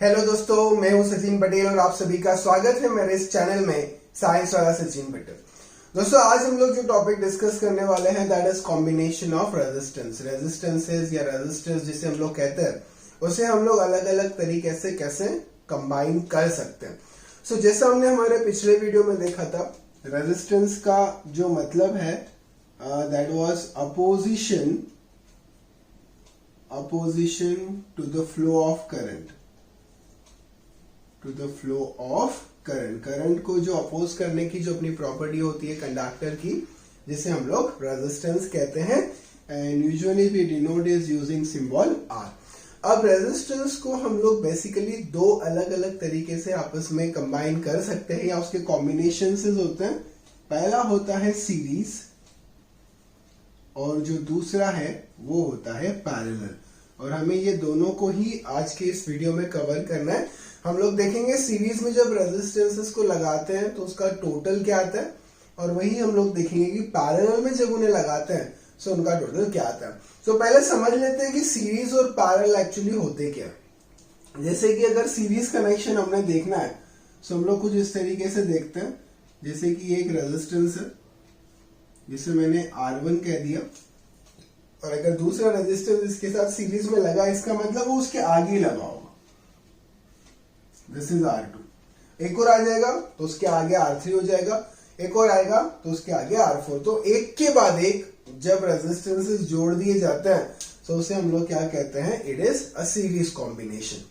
Hello दोस्तों, मैं हूं सचिन पटेल और आप सभी का स्वागत है मेरे इस चैनल में साइंस वाला सचिन पटेल। दोस्तों, आज हम लोग जो टॉपिक डिस्कस करने वाले हैं that is combination of resistances या रेजिस्टेंस जिसे हम लोग कहते हैं, उसे हम लोग अलग अलग तरीके से कैसे कंबाइन कर सकते हैं। सो जैसा हमने हमारे पिछले वीडियो में देखा था, रेजिस्टेंस का जो मतलब है that was opposition to the flow of current, current को जो अपोज करने की जो अपनी प्रॉपर्टी होती है कंडक्टर की, जिसे हम लोग रेजिस्टेंस कहते हैं and usually we denote is using symbol R. अब रेजिस्टेंस को हम लोग बेसिकली दो अलग अलग तरीके से आपस में कंबाइन कर सकते हैं या उसके कॉम्बिनेशन होते हैं। पहला होता है सीरीज और जो दूसरा है वो होता है पैरेलल, और हमें ये दोनों को ही आज के इस वीडियो में कवर करना है। हम लोग देखेंगे सीरीज में जब रेजिस्टेंसेस को लगाते हैं तो उसका टोटल क्या आता है, और वही हम लोग देखेंगे कि पैरेलल में जब उन्हें लगाते हैं तो उनका टोटल क्या आता है। तो पहले समझ लेते हैं कि सीरीज और पैरेलल एक्चुअली होते क्या। जैसे कि अगर सीरीज कनेक्शन हमने देखना है तो हम लोग कुछ इस तरीके से देखते हैं, जैसे कि एक रेजिस्टेंस है जिसे मैंने R1 कह दिया, और अगर दूसरा रेजिस्टेंस इसके साथ सीरीज में लगा, इसका मतलब वो उसके आगे लगा होगा, दिस इज R2। एक और आ जाएगा तो उसके आगे R3 हो जाएगा, एक और आएगा तो उसके आगे R4। तो एक के बाद एक जब रेजिस्टेंसेस जोड़ दिए जाते हैं तो उसे हम लोग क्या कहते हैं, it is a series combination.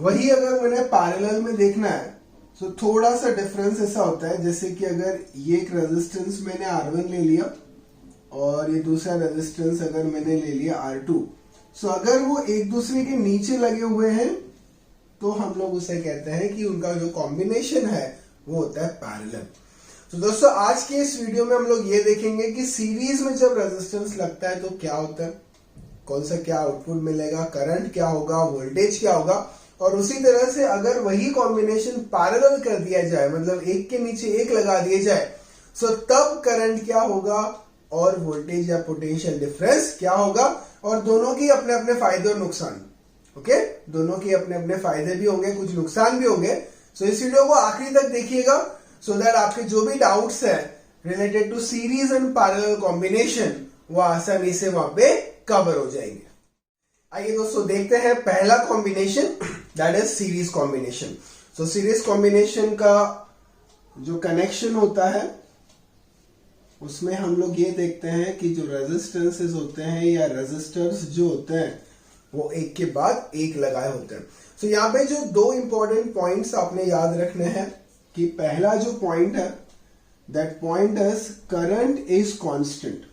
वही अगर मैंने पैरेलल में देखना है तो थोड़ा सा डिफरेंस ऐसा होता है, जैसे कि अगर ये एक रेजिस्टेंस मैंने R1 ले लिया और ये दूसरा रेजिस्टेंस अगर मैंने ले लिया R2, सो अगर वो एक दूसरे के नीचे लगे हुए हैं तो हम लोग उसे कहते हैं कि उनका जो कॉम्बिनेशन है वो होता है पैरेलल। तो दोस्तों, आज के इस वीडियो में हम लोग ये देखेंगे कि सीरीज में जब रेजिस्टेंस लगता है तो क्या होता है, कौन सा क्या आउटपुट मिलेगा, करंट क्या होगा, वोल्टेज क्या होगा, और उसी तरह से अगर वही कॉम्बिनेशन पैरेलल कर दिया जाए, मतलब एक के नीचे एक लगा दिए जाए, सो तब करंट क्या होगा और वोल्टेज या पोटेंशियल डिफरेंस क्या होगा। और दोनों की अपने अपने फायदे और नुकसान, ओके, दोनों के अपने अपने फायदे भी होंगे, कुछ नुकसान भी होंगे। सो इस वीडियो को आखिरी तक देखिएगा सो दैट आपके जो भी डाउट्स है related to series and parallel combination वो आसानी से वहां पे कवर हो जाएंगे। आइए दोस्तों, देखते हैं पहला combination, that is series combination. So series combination का जो कनेक्शन होता है उसमें हम लोग ये देखते हैं कि जो रेजिस्टेंसेस होते हैं या रेजिस्टर्स जो होते हैं वो एक के बाद एक लगाए होते हैं। सो यहाँ पे जो दो इंपॉर्टेंट पॉइंट्स आपने याद रखने हैं कि पहला जो पॉइंट है that point is current is constant.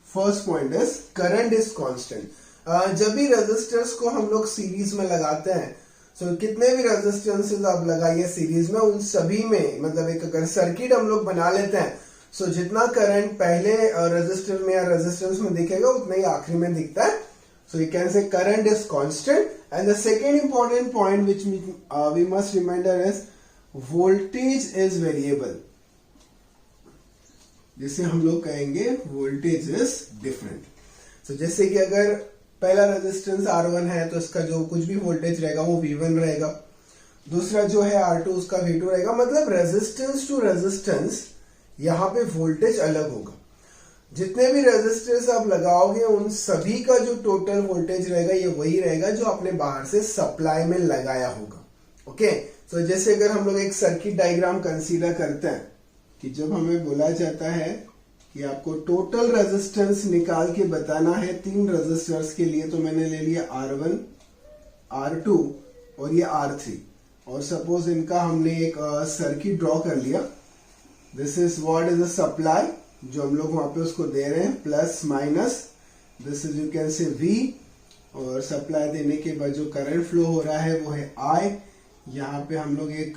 First point is current is constant. जब भी रेजिस्टर्स को हम लोग सीरीज में लगाते हैं, सो कितने भी रेजिस्टेंसेस आप लगाइए सीरीज में, उन सभी में मतलब एक अगर सर्किट हम लोग बना लेते हैं, सो जितना करंट पहले रेजिस्टर में या रेजिस्टेंस में दिखेगा उतना ही आखिरी में दिखता है। So you can say current is constant. And the second important point which we must reminder is voltage is variable, जिसे हम लोग कहेंगे वोल्टेज इज डिफरेंट। सो जैसे कि अगर पहला रेजिस्टेंस R1 है तो इसका जो कुछ भी वोल्टेज रहेगा वो V1 रहेगा, दूसरा जो है R2 उसका V2 रहेगा, मतलब रेजिस्टेंस टू रेजिस्टेंस यहाँ पे वोल्टेज अलग होगा। जितने भी रेजिस्टेंस आप लगाओगे उन सभी का जो टोटल वोल्टेज रहेगा ये वही रहेगा जो आपने बाहर से सप्लाई में लगाया होगा। ओके, तो जैसे अगर हम लोग एक सर्किट डायग्राम कंसीडर करते हैं कि जब हमें बोला जाता है कि आपको टोटल रेजिस्टेंस निकाल के बताना है तीन रेजिस्टर्स के लिए, तो मैंने ले लिया R1, R2 और ये R3, और सपोज इनका हमने एक सर्किट ड्रॉ कर लिया। This is what is a supply जो हम लोग वहां पे उसको दे रहे हैं, plus minus, this is you can से V, और सप्लाई देने के बाद जो करंट फ्लो हो रहा है वो है I। यहाँ पे हम लोग एक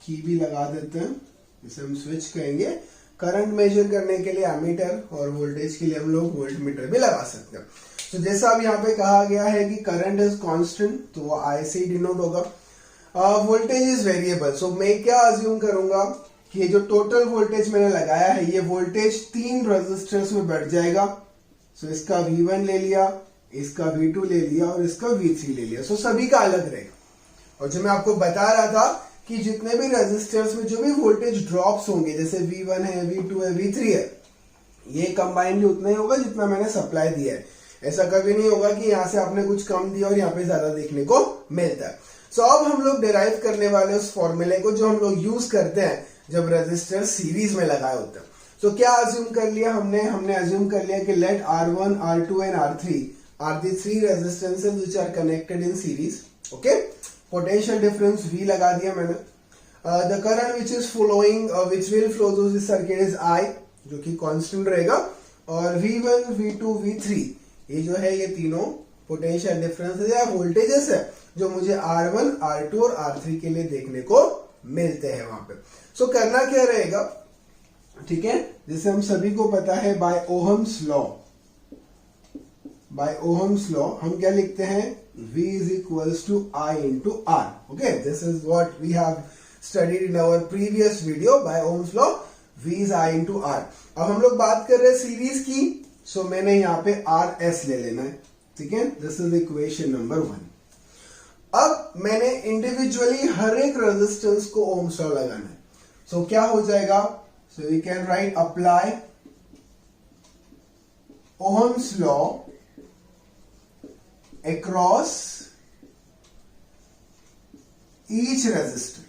की भी लगा देते हैं, इसे हम स्विच कहेंगे। करंट मेजर करने के लिए एमीटर और वोल्टेज के लिए हम लोग वोल्ट मीटर भी लगा सकते हैं। तो जैसा अब यहाँ पे कहा गया है कि करंट इज कांस्टेंट, तो वो I से डिनोट होगा। वोल्टेज इज वेरिएबल, सो मैं क्या अज्यूम करूंगा कि ये जो टोटल वोल्टेज मैंने लगाया है ये वोल्टेज तीन रेजिस्टर्स में बढ़ जाएगा। सो इसका V1 ले लिया, इसका V2 ले लिया और इसका V3 ले लिया। सो सभी का अलग रहेगा। और जो मैं आपको बता रहा था कि जितने भी रेजिस्टर्स में जो भी वोल्टेज ड्रॉप्स होंगे, जैसे V1 है, V2 है, V3 है, ये कंबाइनली उतना ही होगा जितना मैंने सप्लाई दिया है। ऐसा कभी नहीं होगा कि यहाँ से आपने कुछ कम दिया और यहाँ पे ज्यादा देखने को मिलता है। सो अब हम लोग डिराइव करने वाले उस फॉर्मूले को जो हम लोग यूज करते हैं जब रेजिस्टर सीरीज में लगाए होते हैं। सो क्या अज्यूम कर लिया हमने अज्यूम कर लिया कि let R1, R2 and R3 are the three resistances which are connected in series. Okay, potential difference V लगा दिया मैंने। The current which is flowing which will flow through this circuit is I, जो कि constant रहेगा, और V1, V2, V3 ये जो है ये तीनों पोटेंशियल डिफरेंस या वोल्टेजेस है जो मुझे R1, R2 और R3 के लिए देखने को मिलते हैं वहां पे। सो करना क्या रहेगा, ठीक है, जैसे हम सभी को पता है बाय ओहम्स लॉ हम क्या लिखते हैं, V is equals to I into R. Okay, this is what we have studied in our previous video. By Ohm's law, V is I into R. अब हम लोग बात कर रहे हैं सीरीज की, सो मैंने यहाँ पे RS ले लेना है, ठीक है, दिस इज इक्वेशन नंबर 1। अब मैंने इंडिविजुअली हर एक रेजिस्टेंस को ओम्स लॉ लगाना है। सो क्या हो जाएगा, so we can write apply Ohm's law across each resistor।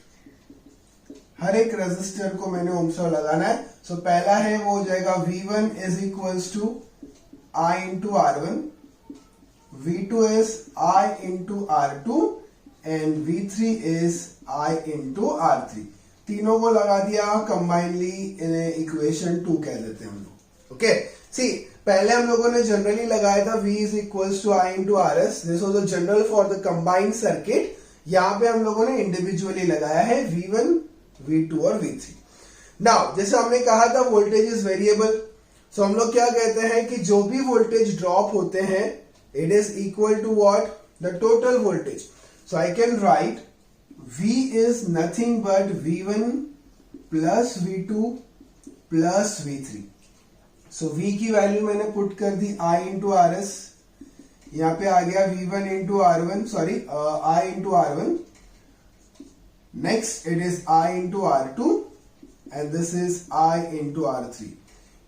हर एक रेजिस्टर को मैंने ओम्स लॉ लगाना है। सो पहला है वो हो जाएगा V1 is equals to I into R1, V2 is I into R2 and V3 is I into R3। तीनों को लगा दिया कंबाइनली, इक्वेशन 2 कह देते हैं हम लोग। ओके, सी पहले हम लोगों ने जनरली लगाया था V is equals to I into RS, this was the general for the combined circuit. यहाँ पे हम लोगों ने इंडिविजुअली लगाया है V1, V2 और V3। नाउ जैसे हमने कहा था वोल्टेज इज वेरिएबल, सो हम लोग क्या कहते हैं कि जो भी वोल्टेज ड्रॉप होते हैं it is equal to what, the total voltage. So I can write V is nothing but V1 plus V2 plus V3। So V की वैल्यू मैंने पुट कर दी I इंटू RS, यहाँ पे आ गया V1 into R1, sorry I into R1, next it is I into R2 and this is I into R3।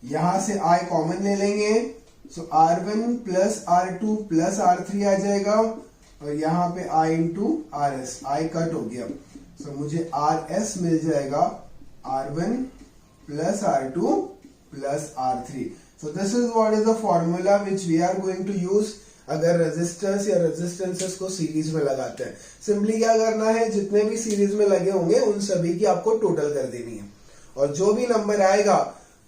यहां से I common ले लेंगे, सो R1 plus R2 plus R3 आ जाएगा, और यहाँ पे I into RS, I cut हो गया, सो मुझे RS मिल जाएगा R1 plus R2 plus R3। So this is what is the formula which we are going to use अगर रेजिस्टर्स या रेजिस्टेंसेस को सीरीज में लगाते हैं। सिंपली क्या करना है, जितने भी सीरीज में लगे होंगे उन सभी की आपको टोटल कर देनी है, और जो भी नंबर आएगा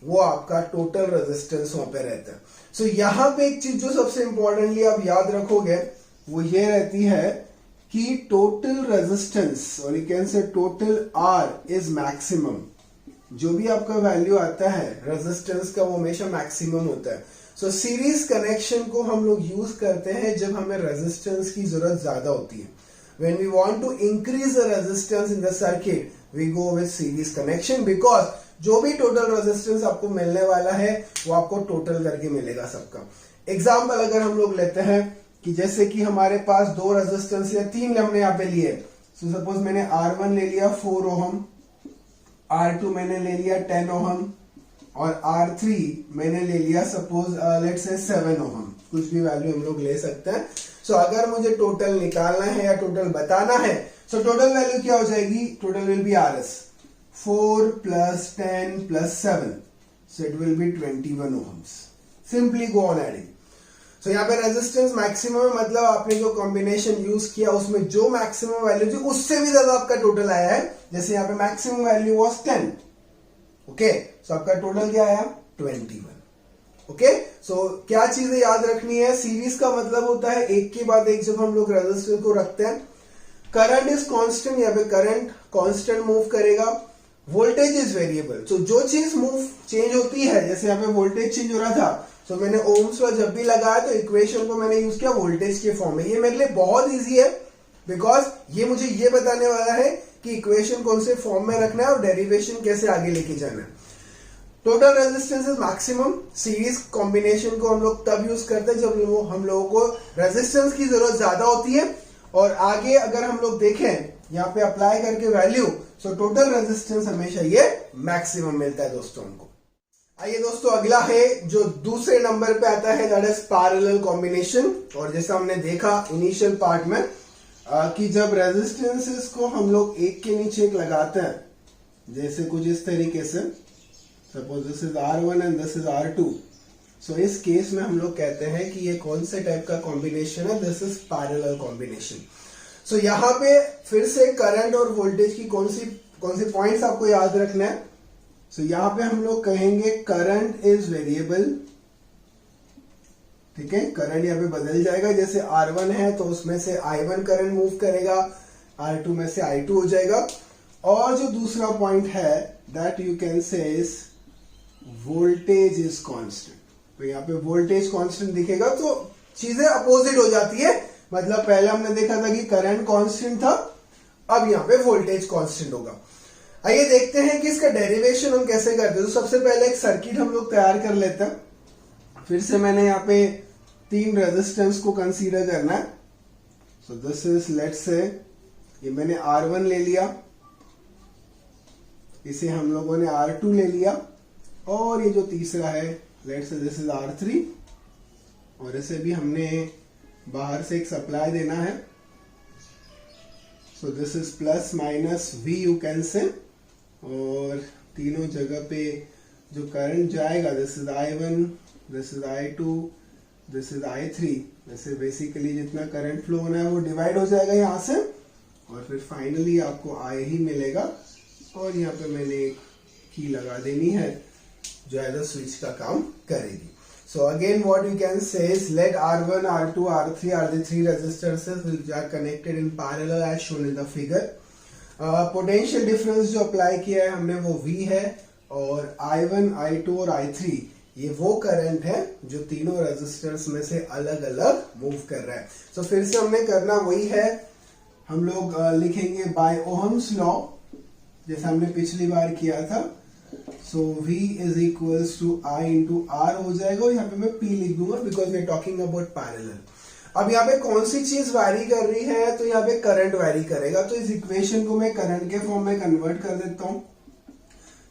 वो आपका टोटल रेजिस्टेंस वहां पे रहता है। सो यहाँ पे एक चीज जो सबसे इंपॉर्टेंटली आप याद रखोगे वो ये रहती है कि टोटल रेजिस्टेंस और यू कैन से टोटल R इज मैक्सिमम। जो भी आपका वैल्यू आता है रेजिस्टेंस का वो हमेशा मैक्सिमम होता है। सो सीरीज कनेक्शन को हम लोग यूज करते हैं जब हमें रेजिस्टेंस की जरूरत ज्यादा होती है। When we want to increase the resistance in the circuit we go with series connection, because जो भी टोटल रेजिस्टेंस आपको मिलने वाला है वो आपको टोटल करके मिलेगा सबका। एग्जाम्पल अगर हम लोग लेते हैं कि जैसे कि हमारे पास 2 रेजिस्टेंस या 3 हमने यहाँ पे लिए, सो सपोज मैंने R1 ले लिया 4 ओहम, R2 मैंने ले लिया 10 ओहम और R3 मैंने ले लिया सपोज लेट्स से 7 ओहम, कुछ भी वैल्यू हम लोग ले सकते हैं। सो अगर मुझे टोटल निकालना है या टोटल बताना है, सो टोटल वैल्यू क्या हो जाएगी, total will be RS 4 plus 10 plus 7, so it will be 21 ohms। Simply go on adding। सो यहाँ पे रेजिस्टेंस मैक्सिमम मतलब आपने जो कॉम्बिनेशन यूज किया उसमें जो मैक्सिमम वैल्यू थी उससे भी ज्यादा आपका टोटल आया है। जैसे यहाँ पे मैक्सिमम वैल्यू वाज 10, ओके, सो आपका टोटल क्या आया 21। ओके, सो क्या चीजें याद रखनी है, सीरीज का मतलब होता है एक के बाद एक जब हम लोग रेजिस्टेंस को रखते हैं, करंट इज कांस्टेंट, यहाँ पे करंट कांस्टेंट मूव करेगा, वोल्टेज इज वेरिएबल। सो जो चीज मूव चेंज होती है, जैसे यहाँ पे वोल्टेज चेंज हो रहा था, तो मैंने ओम्स लॉ जब भी लगाया तो इक्वेशन को मैंने यूज किया वोल्टेज के फॉर्म में। ये मेरे लिए बहुत इजी है बिकॉज ये मुझे ये बताने वाला है कि इक्वेशन कौन से फॉर्म में रखना है और डेरिवेशन कैसे आगे लेके जाना है। Total resistance is maximum. Series combination को हम लोग तब यूज करते हैं जब हम लोगों को रेजिस्टेंस की जरूरत ज्यादा होती है, और आगे अगर हम लोग देखें यहाँ पे अप्लाई करके वैल्यू, सो टोटल रेजिस्टेंस हमेशा ये मैक्सिमम मिलता है दोस्तों हमको। आइए दोस्तों, अगला है जो दूसरे नंबर पे आता है, दैट इज पैरेलल कॉम्बिनेशन। और जैसा हमने देखा इनिशियल पार्ट में कि जब रेजिस्टेंसेस को हम लोग एक के नीचे एक लगाते हैं, जैसे कुछ इस तरीके से, suppose this is R1 and this is R2, सो इस केस में हम लोग कहते हैं कि ये कौन से टाइप का कॉम्बिनेशन है, दिस इज पैरेलल कॉम्बिनेशन। सो यहाँ पे फिर से करंट और वोल्टेज की कौन सी पॉइंट्स आपको याद रखना है। सो यहाँ पे हम लोग कहेंगे करंट इज वेरिएबल, ठीक है, करंट यहाँ पे बदल जाएगा। जैसे R1 है तो उसमें से I1 करंट मूव करेगा, R2 में से I2 हो जाएगा। और जो दूसरा पॉइंट है दैट यू कैन से इज वोल्टेज इज कांस्टेंट। तो यहाँ पे वोल्टेज कांस्टेंट दिखेगा तो चीजें अपोजिट हो जाती है। मतलब पहले हमने देखा था कि करंट कांस्टेंट था, अब यहाँ पे वोल्टेज कांस्टेंट होगा। आइए देखते हैं कि इसका डेरिवेशन हम कैसे करते हैं। तो सबसे पहले एक सर्किट हम लोग तैयार कर लेते हैं। फिर से मैंने यहाँ पे 3 रेजिस्टेंस को कंसीडर करना है। So this is, let's say ये मैंने R1 ले लिया, इसे हम लोगों ने R2 ले लिया, और ये जो तीसरा है let's say this is R3, और इसे भी हमने बाहर से एक सप्लाई देना है। So this is plus minus V you can से, और तीनों जगह पे जो करंट जाएगा, this is I1, this is I2, this is I3। वैसे बेसिकली जितना करंट फ्लो होना है वो डिवाइड हो जाएगा यहाँ से, और फिर फाइनली आपको I ही मिलेगा। और यहाँ पे मैंने एक की लगा देनी है जो एज अ स्विच का काम करेगी। So again what you can say is let R1, R2, R3 are the 3 resistances which are connected in parallel as shown in the figure. Potential difference जो अप्लाई किया है हमने वो V है, और I1, I2 और I3 ये वो करंट है जो तीनों रेजिस्टेंस में से अलग अलग मूव कर रहा है। So फिर से हमने करना वही है, हम लोग लिखेंगे बाय ओहम्स लॉ, जैसा हमने पिछली बार किया था। So V is equals to I into R हो जाएगा, और यहाँ पे मैं P लिख दूंगा because we are talking about parallel. अब यहाँ पे कौन सी चीज वैरी कर रही है, तो यहाँ पे करंट वैरी करेगा। तो इस इक्वेशन को मैं करंट के फॉर्म में कन्वर्ट कर देता हूँ।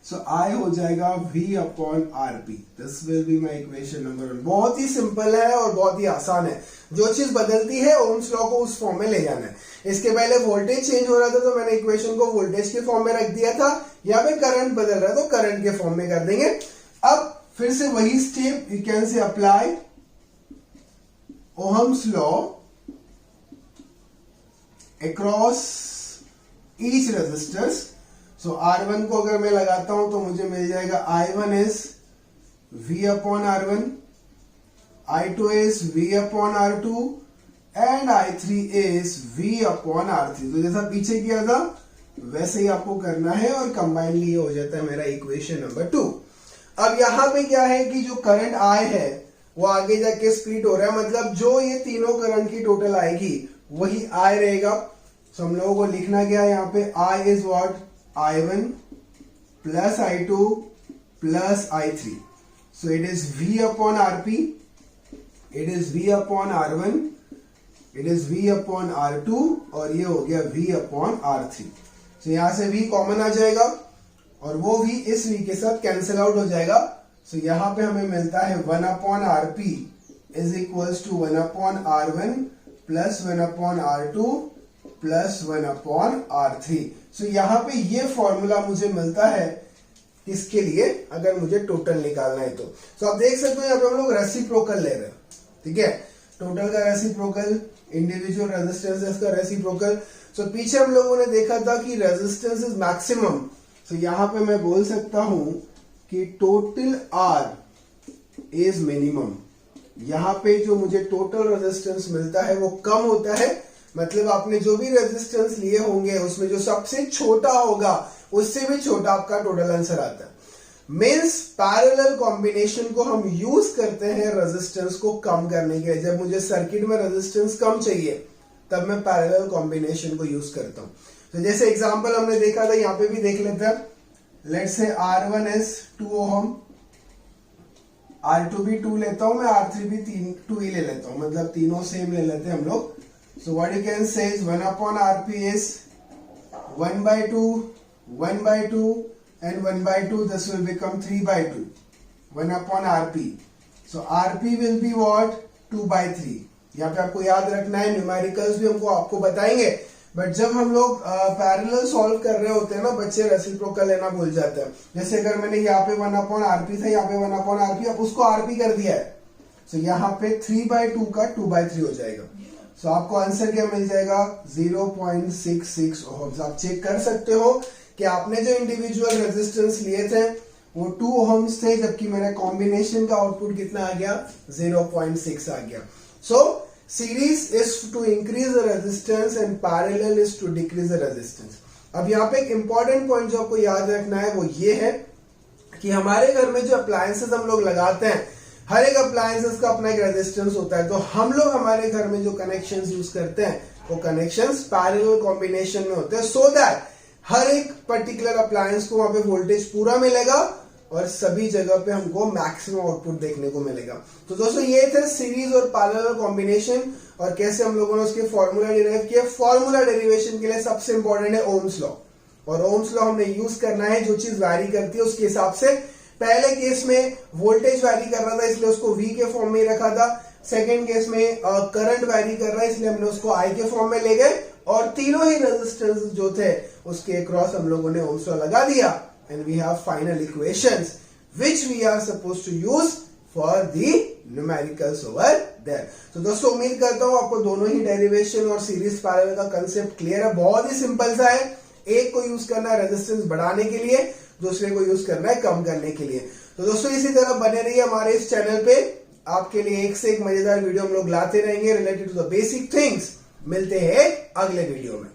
सो I हो जाएगा V upon RP, this will be my equation number 1। बहुत ही सिंपल है और बहुत ही आसान है। जो चीज बदलती है ओम्स लॉ को उस फॉर्म में ले जाना है। इसके पहले वोल्टेज चेंज हो रहा था तो मैंने इक्वेशन को वोल्टेज के फॉर्म में रख दिया था, यहाँ पे करंट बदल रहा है तो करंट के फॉर्म में कर देंगे। अब फिर से वही step, you can say apply Ohm's law across each resistors. So R1 को अगर मैं लगाता हूं तो मुझे मिल जाएगा I1 is V upon R1, I2 is V upon R2 and I3 is V upon R3। तो जैसा पीछे किया था वैसे ही आपको करना है, और कंबाइनली ये हो जाता है मेरा इक्वेशन नंबर 2। अब यहां पे क्या है कि जो करंट I है वो आगे जाके स्प्लिट हो रहा है, मतलब जो ये तीनों करंट की टोटल आएगी वही I रहेगा। तो हम लोगों को लिखना क्या है यहाँ पे, I is what, I1 plus I2 plus I3। So it is V upon RP, it is V upon R1, it is V upon R2, और ये हो गया V अपॉन R3। तो यहां से V कॉमन आ जाएगा, और वो V इस V के साथ कैंसिल आउट हो जाएगा। सो यहां पे हमें मिलता है 1 upon RP is equals to 1 upon R1 plus 1 upon R2 plus 1 upon R3। So यहाँ पे ये फॉर्मूला मुझे मिलता है इसके लिए, अगर मुझे टोटल निकालना है तो। सो आप देख सकते हो यहाँ पे हम लोग रेसिप्रोकल ले रहे हैं, ठीक है, टोटल का रेसिप्रोकल, इंडिविजुअल रेजिस्टेंस का रेसिप्रोकल। सो पीछे हम लोगों ने देखा था कि रेजिस्टेंस इज मैक्सिमम। सो यहाँ पे मैं बोल सकता हूं कि टोटल R इज मिनिमम। यहाँ पे जो मुझे टोटल रेजिस्टेंस मिलता है वो कम होता है, मतलब आपने जो भी रेजिस्टेंस लिए होंगे उसमें जो सबसे छोटा होगा उससे भी छोटा आपका टोटल आंसर आता है। मीन्स पैरेलल कॉम्बिनेशन को हम यूज करते हैं रेजिस्टेंस को कम करने के लिए। जब मुझे सर्किट में रेजिस्टेंस कम चाहिए तब मैं पैरेलल कॉम्बिनेशन को यूज करता हूं। तो जैसे एग्जांपल हमने देखा था, यहाँ पे भी देख लेते हैं। Let's say R1 is 2 ohm, R2 भी 2 लेता हूं मैं, R3 भी 2 ही ले लेता हूं, मतलब तीनों सेम ले लेते हैं हम लोग. सो व्हाट यू कैन से is 1 upon RP is 1/2, 1/2 and 1/2. This will become 3/2. 1 upon RP. So RP will be what? 2/3. यहाँ पे आपको याद रखना है, न्यूमेरिकल्स भी हमको आपको बताएंगे, बट जब हम लोग पैरेलल सॉल्व कर रहे होते हैं ना, बच्चे रेसिप्रोकल लेना भूल जाते हैं. जैसे अगर मैंने यहाँ पे 1 अपॉन RP था, यहाँ पे 1 अपॉन RP, अब उसको RP कर दिया है, सो यहाँ पे 3/2 का 2/3 हो जाएगा. सो आपको आंसर क्या मिल जाएगा? 0.66 ओहम्स. आप चेक कर सकते हो कि आपने जो इंडिविजुअल रेजिस्टेंस लिए थे वो 2 ओहम्स थे, जबकि मेरा कॉम्बिनेशन का आउटपुट कितना आ गया? 0.6 आ गया. So series is to increase the resistance and parallel is to decrease the resistance. अब यहाँ पे एक इंपॉर्टेंट पॉइंट जो आपको याद रखना है वो ये है कि हमारे घर में जो अप्लायंसेस हम लोग लगाते हैं, हर एक अप्लायंसेस का अपना एक रेजिस्टेंस होता है. तो हम लोग हमारे घर में जो कनेक्शंस यूज करते हैं वो कनेक्शंस पैरेलल कॉम्बिनेशन में होते हैं, सो दैट हर एक पर्टिकुलर अप्लायंस को वहां पे वोल्टेज पूरा मिलेगा और सभी जगह पे हमको मैक्सिमम आउटपुट देखने को मिलेगा. तो दोस्तों ये थे सीरीज और पैरेलल कॉम्बिनेशन और कैसे हम लोगों ने उसके फॉर्मूला डिराइव किया. फॉर्मूला डेरिवेशन के लिए सबसे इंपॉर्टेंट है ओम्स लॉ, और ओम्स लॉ हमने यूज करना है. जो चीज वैरी करती है उसके हिसाब से. पहले केस में वोल्टेज वैरी कर रहा था इसलिए उसको V के फॉर्म में ही रखा था. सेकेंड केस में करंट वैरी कर रहा है इसलिए हमने उसको I के फॉर्म में ले गए, और तीनों ही रेजिस्टेंस जो थे उसके अक्रॉस हम लोगों ने ओम्स लॉ लगा दिया. And we have final equations which we are supposed to use for the numericals over there. तो दोस्तों उम्मीद करता हूं आपको दोनों ही डेरिवेशन और सीरीज पैरेलल का कंसेप्ट क्लियर है. बहुत ही सिंपल सा है. एक को यूज करना है रेजिस्टेंस बढ़ाने के लिए, दूसरे को यूज करना है कम करने के लिए. तो दोस्तों इसी तरह बने रहिए हमारे इस चैनल पे. आपके लिए एक से एक मजेदार वीडियो हम लोग लाते रहेंगे related to the basic things. मिलते हैं अगले वीडियो में.